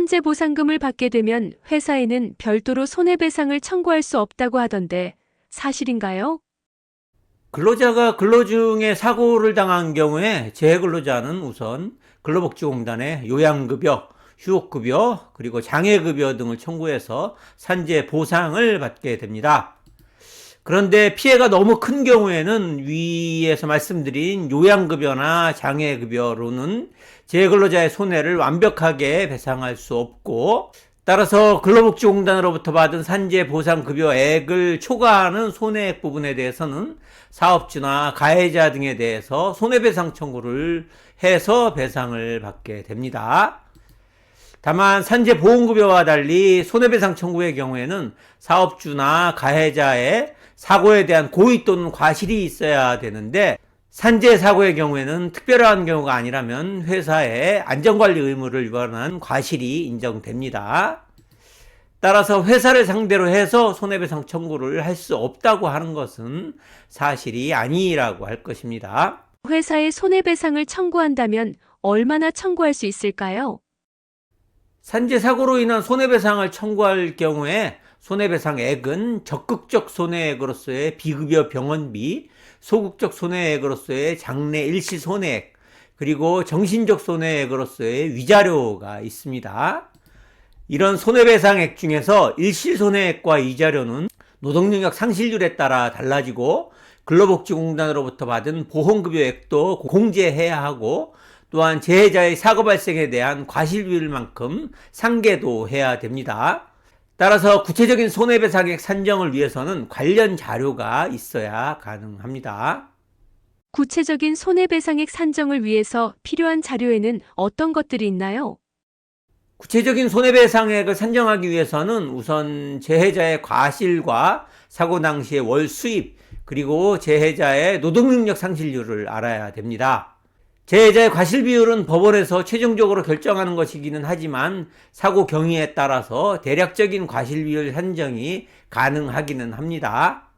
산재보상금을 받게 되면 회사에는 별도로 손해배상을 청구할 수 없다고 하던데 사실인가요? 근로자가 근로 중에 사고를 당한 경우에 재근로자는 우선 근로복지공단에 요양급여, 휴업급여, 그리고 장애급여 등을 청구해서 산재 보상을 받게 됩니다. 그런데 피해가 너무 큰 경우에는 위에서 말씀드린 요양급여나 장애급여로는 재근로자의 손해를 완벽하게 배상할 수 없고, 따라서 근로복지공단으로부터 받은 산재보상급여액을 초과하는 손해액 부분에 대해서는 사업주나 가해자 등에 대해서 손해배상 청구를 해서 배상을 받게 됩니다. 다만 산재보험급여와 달리 손해배상 청구의 경우에는 사업주나 가해자의 사고에 대한 고의 또는 과실이 있어야 되는데, 산재 사고의 경우에는 특별한 경우가 아니라면 회사의 안전관리 의무를 위반한 과실이 인정됩니다. 따라서 회사를 상대로 해서 손해배상 청구를 할 수 없다고 하는 것은 사실이 아니라고 할 것입니다. 회사에 손해배상을 청구한다면 얼마나 청구할 수 있을까요? 산재 사고로 인한 손해배상을 청구할 경우에 손해배상액은 적극적 손해액으로서의 비급여 병원비, 소극적 손해액으로서의 장래 일시 손해액, 그리고 정신적 손해액으로서의 위자료가 있습니다. 이런 손해배상액 중에서 일시 손해액과 위자료는 노동능력 상실률에 따라 달라지고, 근로복지공단으로부터 받은 보험급여액도 공제해야 하고, 또한 재해자의 사고 발생에 대한 과실비율만큼 상계도 해야 됩니다. 따라서 구체적인 손해배상액 산정을 위해서는 관련 자료가 있어야 가능합니다. 구체적인 손해배상액 산정을 위해서 필요한 자료에는 어떤 것들이 있나요? 구체적인 손해배상액을 산정하기 위해서는 우선 재해자의 과실과 사고 당시의 월 수입, 그리고 재해자의 노동능력 상실률을 알아야 됩니다. 재해자의 과실 비율은 법원에서 최종적으로 결정하는 것이기는 하지만 사고 경위에 따라서 대략적인 과실 비율 산정이 가능하기는 합니다.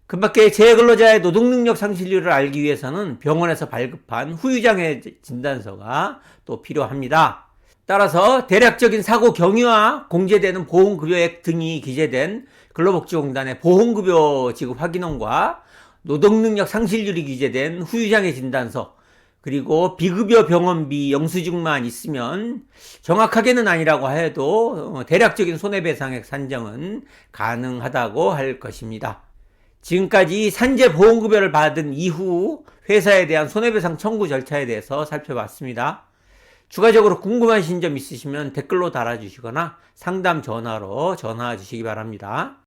그 밖에 재근로자의 노동능력 상실률을 알기 위해서는 병원에서 발급한 후유장애 진단서가 또 필요합니다. 따라서 대략적인 사고 경위와 공제되는 보험급여액 등이 기재된 근로복지공단의 보험급여 지급 확인원과 노동능력 상실률이 기재된 후유장애 진단서, 그리고 비급여 병원비 영수증만 있으면 정확하게는 아니라고 해도 대략적인 손해배상액 산정은 가능하다고 할 것입니다. 지금까지 산재보험급여를 받은 이후 회사에 대한 손해배상 청구 절차에 대해서 살펴봤습니다. 추가적으로 궁금하신 점 있으시면 댓글로 달아주시거나 상담 전화로 전화 주시기 바랍니다.